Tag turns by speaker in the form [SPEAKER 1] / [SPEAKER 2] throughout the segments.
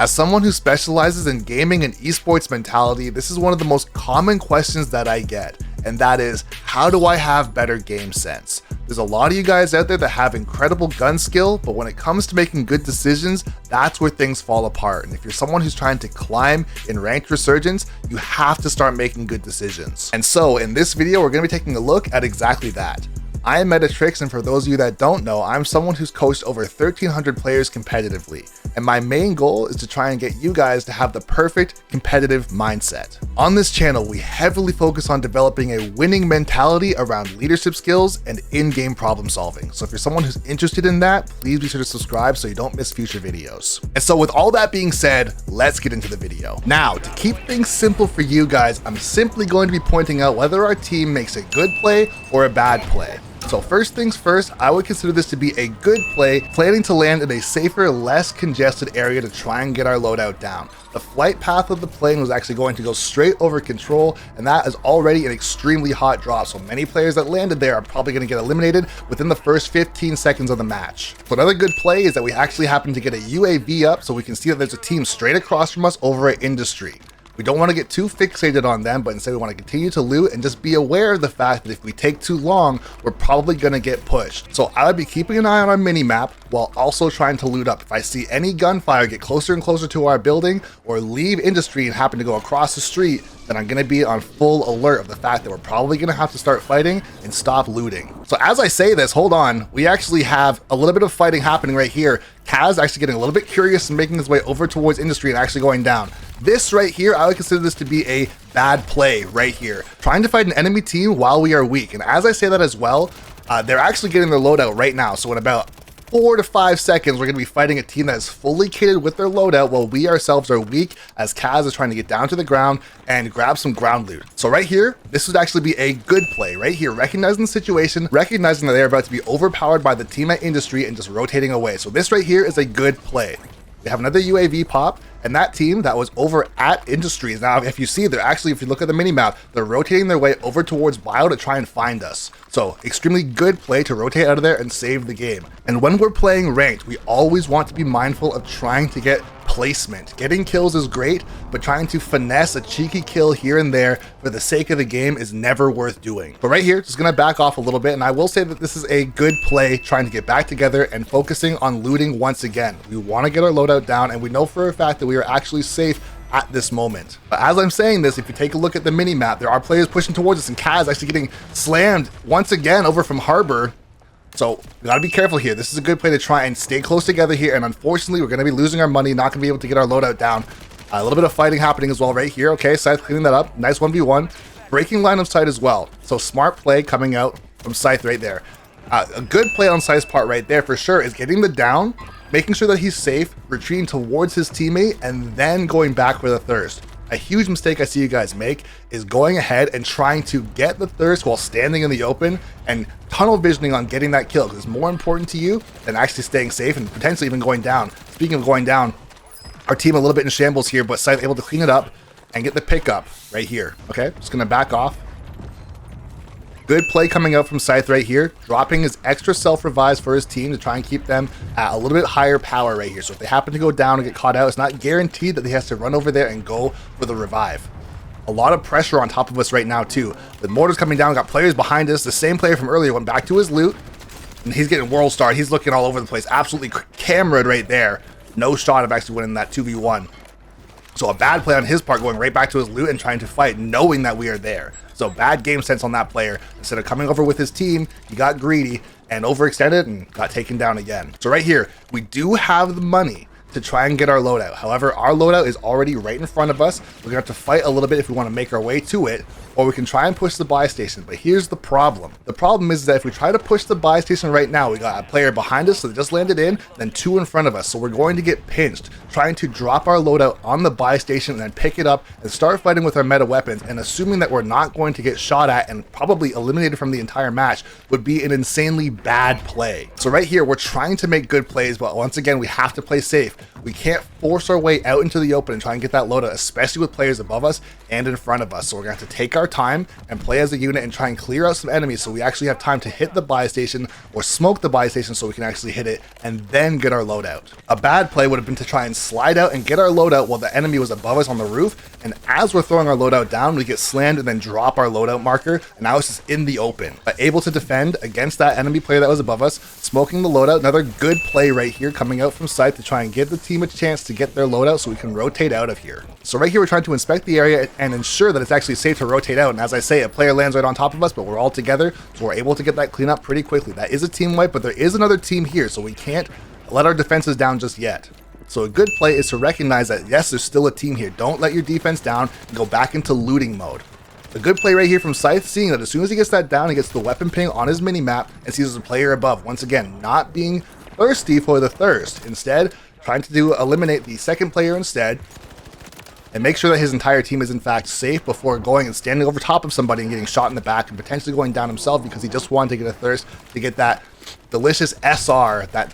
[SPEAKER 1] As someone who specializes in gaming and esports mentality, this is one of the most common questions that I get, and that is, how do I have better game sense? There's a lot of you guys out there that have incredible gun skill, but when it comes to making good decisions, that's where things fall apart. And if you're someone who's trying to climb in ranked Resurgence, you have to start making good decisions. And so in this video, we're going to be taking a look at exactly that. I am Trixx, and for those of you that don't know, I'm someone who's coached over 1,300 players competitively, and my main goal is to try and get you guys to have the perfect competitive mindset. On this channel, we heavily focus on developing a winning mentality around leadership skills and in-game problem solving. So if you're someone who's interested in that, please be sure to subscribe so you don't miss future videos. And so with all that being said, let's get into the video. Now, to keep things simple for you guys, I'm simply going to be pointing out whether our team makes a good play or a bad play. So first things first, I would consider this to be a good play, planning to land in a safer, less congested area to try and get our loadout down. The flight path of the plane was actually going to go straight over control, and that is already an extremely hot drop, so many players that landed there are probably going to get eliminated within the first 15 seconds of the match. So another good play is that we actually happen to get a UAV up, so we can see that there's a team straight across from us over at Industry. We don't want to get too fixated on them, but instead we want to continue to loot and just be aware of the fact that if we take too long, we're probably going to get pushed. So I would be keeping an eye on our mini-map while also trying to loot up. If I see any gunfire get closer and closer to our building or leave Industry and happen to go across the street, then I'm going to be on full alert of the fact that we're probably going to have to start fighting and stop looting. So as I say this, hold on, we actually have a little bit of fighting happening right here. Kaz actually getting a little bit curious and making his way over towards Industry and actually going down. This right here, I would consider this to be a bad play right here. Trying to fight an enemy team while we are weak. And as I say that as well, they're actually getting their loadout right now. So in about 4 to 5 seconds, we're going to be fighting a team that is fully kitted with their loadout while we ourselves are weak, as Kaz is trying to get down to the ground and grab some ground loot. So right here, this would actually be a good play right here, recognizing the situation, recognizing that they're about to be overpowered by the team at Industry and just rotating away. So this right here is a good play. We have another UAV pop, and that team that was over at Industries. Now, if you see, they're actually, if you look at the mini-map, they're rotating their way over towards Bio to try and find us. So, extremely good play to rotate out of there and save the game. And when we're playing ranked, we always want to be mindful of trying to get placement. Getting kills is great, but trying to finesse a cheeky kill here and there for the sake of the game is never worth doing. But right here, just gonna back off a little bit, and I will say that this is a good play trying to get back together and focusing on looting once again. We want to get our loadout down, and we know for a fact that we are actually safe at this moment. But as I'm saying this, if you take a look at the mini map, there are players pushing towards us, and Kaz actually getting slammed once again over from Harbor. So we gotta be careful here. This is a good play to try and stay close together here, and unfortunately we're gonna be losing our money, not gonna be able to get our loadout down. A little bit of fighting happening as well right here. Okay, Scythe cleaning that up. Nice 1v1. Breaking line of sight as well. So smart play coming out from Scythe right there. A good play on Scythe's part right there for sure is getting the down, making sure that he's safe, retreating towards his teammate, and then going back for the thirst. A huge mistake I see you guys make is going ahead and trying to get the thirst while standing in the open and tunnel visioning on getting that kill, because it's more important to you than actually staying safe and potentially even going down. Speaking of going down, our team a little bit in shambles here, but Scythe able to clean it up and get the pickup right here. Okay, just gonna back off. Good play coming out from Scythe right here, dropping his extra self-revives for his team to try and keep them at a little bit higher power right here. So if they happen to go down and get caught out, it's not guaranteed that he has to run over there and go for the revive. A lot of pressure on top of us right now too. The mortars coming down, got players behind us. The same player from earlier went back to his loot, and he's getting world starred. He's looking all over the place. Absolutely cameraed right there. No shot of actually winning that 2v1. So a bad play on his part, going right back to his loot and trying to fight, knowing that we are there. So bad game sense on that player. Instead of coming over with his team, he got greedy and overextended and got taken down again. So right here, we do have the money to try and get our loadout. However, our loadout is already right in front of us. We're gonna have to fight a little bit if we want to make our way to it, or we can try and push the buy station. But here's the problem. The problem is that if we try to push the buy station right now, we got a player behind us that just landed in, then 2 in front of us. So we're going to get pinched, trying to drop our loadout on the buy station and then pick it up and start fighting with our meta weapons, and assuming that we're not going to get shot at and probably eliminated from the entire match would be an insanely bad play. So right here, we're trying to make good plays, but once again, we have to play safe. We can't force our way out into the open and try and get that loadout, especially with players above us and in front of us. So we're gonna have to take our time and play as a unit and try and clear out some enemies so we actually have time to hit the buy station or smoke the buy station so we can actually hit it and then get our loadout. A bad play would have been to try and slide out and get our loadout while the enemy was above us on the roof, and as we're throwing our loadout down, we get slammed and then drop our loadout marker, and now it's just in the open. But able to defend against that enemy player that was above us, smoking the loadout. Another good play right here coming out from Scythe to try and give the team a chance to get their loadout so we can rotate out of here. So right here we're trying to inspect the area and ensure that it's actually safe to rotate out, and as I say, a player lands right on top of us, but we're all together, so we're able to get that cleanup pretty quickly. That is a team wipe, but there is another team here, so we can't let our defenses down just yet. So a good play is to recognize that yes, there's still a team here. Don't let your defense down and go back into looting mode. A good play right here from Scythe, seeing that as soon as he gets that down, he gets the weapon ping on his mini-map and sees a player above. Once again, not being thirsty for the thirst. Instead, trying to eliminate the second player instead and make sure that his entire team is in fact safe before going and standing over top of somebody and getting shot in the back and potentially going down himself because he just wanted to get a thirst to get that delicious SR, that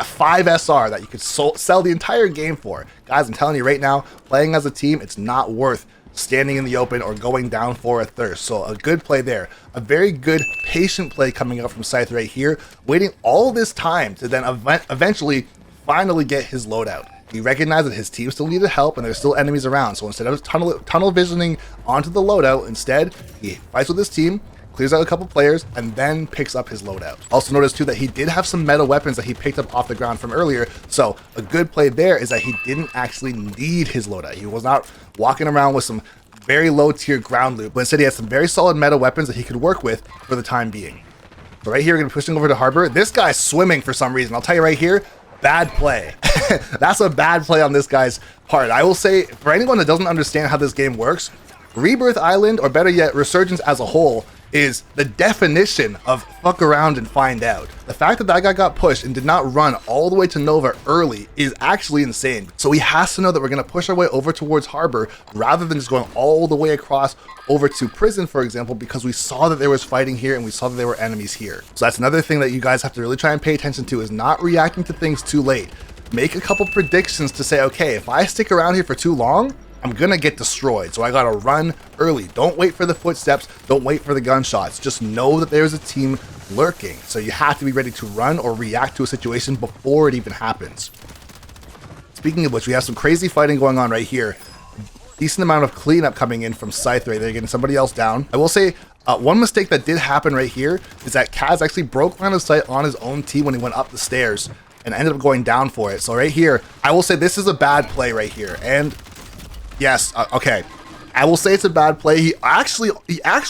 [SPEAKER 1] 5 SR that you could sell the entire game for. Guys, I'm telling you right now, playing as a team, it's not worth standing in the open or going down for a thirst. So a good play there. A very good patient play coming out from Scythe right here, waiting all this time to then eventually finally get his loadout. He recognized that his team still needed help and there's still enemies around, so instead of tunnel visioning onto the loadout, instead he fights with his team, clears out a couple players, and then picks up his loadout. Also notice too that he did have some meta weapons that he picked up off the ground from earlier, so a good play there is that he didn't actually need his loadout. He was not walking around with some very low tier ground loot, but instead he has some very solid meta weapons that he could work with for the time being. So right here we're gonna be pushing over to Harbor. This guy's swimming for some reason. I'll tell you right here, bad play. That's a bad play on this guy's part. I will say, for anyone that doesn't understand how this game works, Rebirth Island, or better yet, Resurgence as a whole, is the definition of fuck around and find out. The fact that that guy got pushed and did not run all the way to Nova early is actually insane. So he has to know that we're going to push our way over towards Harbor rather than just going all the way across over to prison, for example, because we saw that there was fighting here and we saw that there were enemies here. So that's another thing that you guys have to really try and pay attention to, is not reacting to things too late. Make a couple predictions to say, okay, if I stick around here for too long, I'm gonna get destroyed, so I gotta run early. Don't wait for the footsteps, don't wait for the gunshots. Just know that there's a team lurking, so you have to be ready to run or react to a situation before it even happens. Speaking of which, we have some crazy fighting going on right here. Decent amount of cleanup coming in from Scythe right there, getting somebody else down. I will say, one mistake that did happen right here is that Kaz actually broke line of sight on his own team when he went up the stairs and ended up going down for it. So right here, I will say this is a bad play right here, and yes, okay. I will say it's a bad play. He actually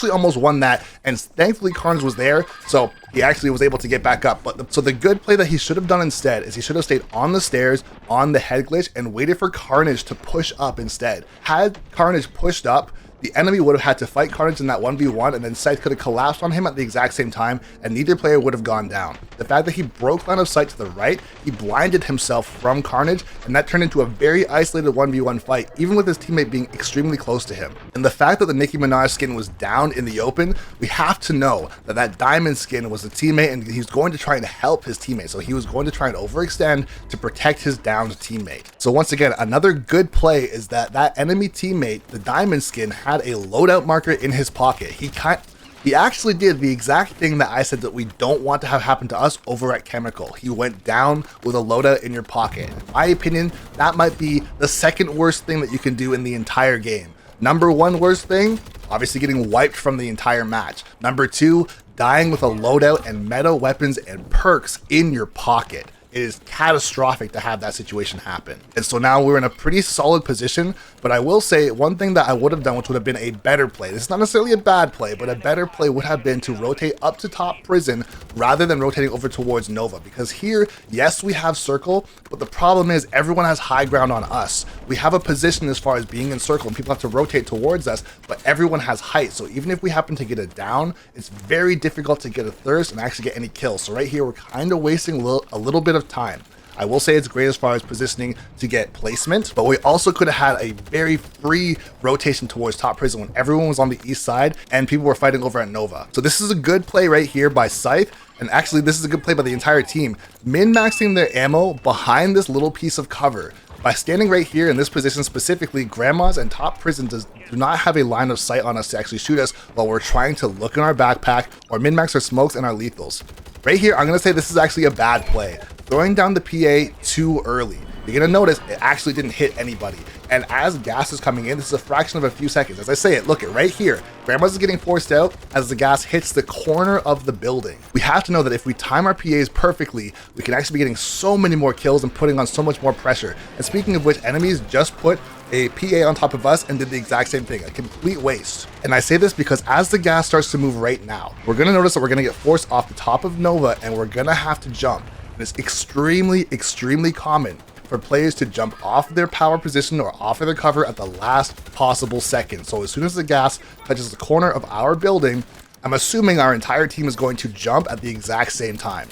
[SPEAKER 1] almost won that, and thankfully Carnage was there, so he actually was able to get back up. But so the good play that he should have done instead is he should have stayed on the stairs on the head glitch and waited for Carnage to push up instead. Had Carnage pushed up, the enemy would have had to fight Carnage in that 1v1, and then Scythe could have collapsed on him at the exact same time, and neither player would have gone down. The fact that he broke line of sight to the right, he blinded himself from Carnage, and that turned into a very isolated 1v1 fight, even with his teammate being extremely close to him. And the fact that the Nicki Minaj skin was down in the open, we have to know that that diamond skin was a teammate, and he's going to try and help his teammate. So he was going to try and overextend to protect his downed teammate. So once again, another good play is that that enemy teammate, the diamond skin, had a loadout marker in his pocket. He actually did the exact thing that I said that we don't want to have happen to us over at Chemical. He went down with a loadout in your pocket. In my opinion, that might be the second worst thing that you can do in the entire game. Number one worst thing, obviously getting wiped from the entire match. Number two, dying with a loadout and meta weapons and perks in your pocket. It is catastrophic to have that situation happen. And so now we're in a pretty solid position, but I will say one thing that I would have done, which would have been a better play. This is not necessarily a bad play, but a better play would have been to rotate up to top prison rather than rotating over towards Nova. Because here, yes, we have circle, but the problem is everyone has high ground on us. We have a position as far as being in circle and people have to rotate towards us, but everyone has height. So even if we happen to get it down, it's very difficult to get a thirst and actually get any kills. So right here, we're kind of wasting a little bit of time. I will say it's great as far as positioning to get placement, but we also could have had a very free rotation towards top prison when everyone was on the east side and people were fighting over at Nova. So this is a good play right here by Scythe. And actually, this is a good play by the entire team, min-maxing their ammo behind this little piece of cover. By standing right here in this position specifically, Grandmas and Top Prison do not have a line of sight on us to actually shoot us while we're trying to look in our backpack or min-max our smokes and our lethals. Right here, I'm going to say this is actually a bad play. Throwing down the PA too early. You're going to notice it actually didn't hit anybody. And as gas is coming in, this is a fraction of a few seconds. As I say it, look it right here. Grandma's is getting forced out as the gas hits the corner of the building. We have to know that if we time our PAs perfectly, we can actually be getting so many more kills and putting on so much more pressure. And speaking of which, enemies just put a PA on top of us and did the exact same thing, a complete waste. And I say this because as the gas starts to move right now, we're going to notice that we're going to get forced off the top of Nova and we're going to have to jump. And it's extremely common for players to jump off their power position or off of their cover at the last possible second. So as soon as the gas touches the corner of our building, I'm assuming our entire team is going to jump at the exact same time.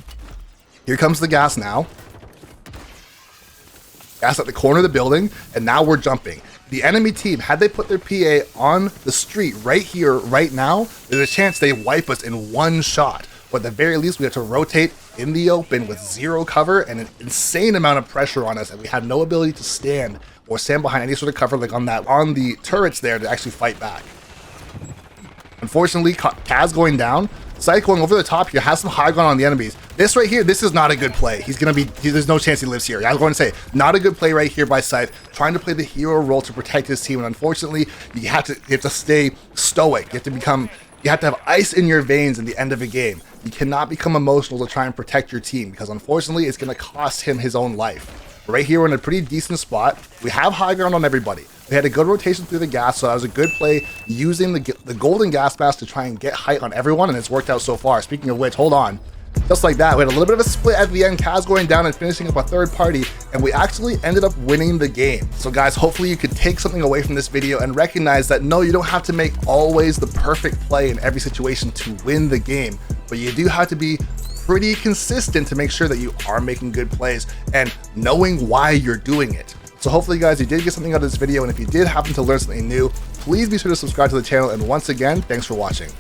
[SPEAKER 1] Here comes the gas now. Gas at the corner of the building, and now we're jumping. The enemy team, had they put their PA on the street right here, right now, there's a chance they wipe us in one shot. But at the very least, we have to rotate in the open with zero cover and an insane amount of pressure on us, and we had no ability to stand or stand behind any sort of cover like on the turrets there to actually fight back. Unfortunately, Kaz going down. Sight going over the top here, has some high ground on the enemies. This right here, this is not a good play. There's no chance he lives here. I was going to say, not a good play right here by Scythe, trying to play the hero role to protect his team, and unfortunately, you have to stay stoic. You have to have ice in your veins in the end of a game. You cannot become emotional to try and protect your team, because unfortunately, it's going to cost him his own life. Right here, we're in a pretty decent spot. We have high ground on everybody. We had a good rotation through the gas, so that was a good play using the golden gas mask to try and get height on everyone, and it's worked out so far. Speaking of which, hold on. Just like that, we had a little bit of a split at the end, Kaz going down and finishing up a third party, and we actually ended up winning the game. So guys, hopefully you could take something away from this video and recognize that no, you don't have to make always the perfect play in every situation to win the game, but you do have to be pretty consistent to make sure that you are making good plays and knowing why you're doing it. So hopefully guys, you did get something out of this video, and if you did happen to learn something new, please be sure to subscribe to the channel, and once again, thanks for watching.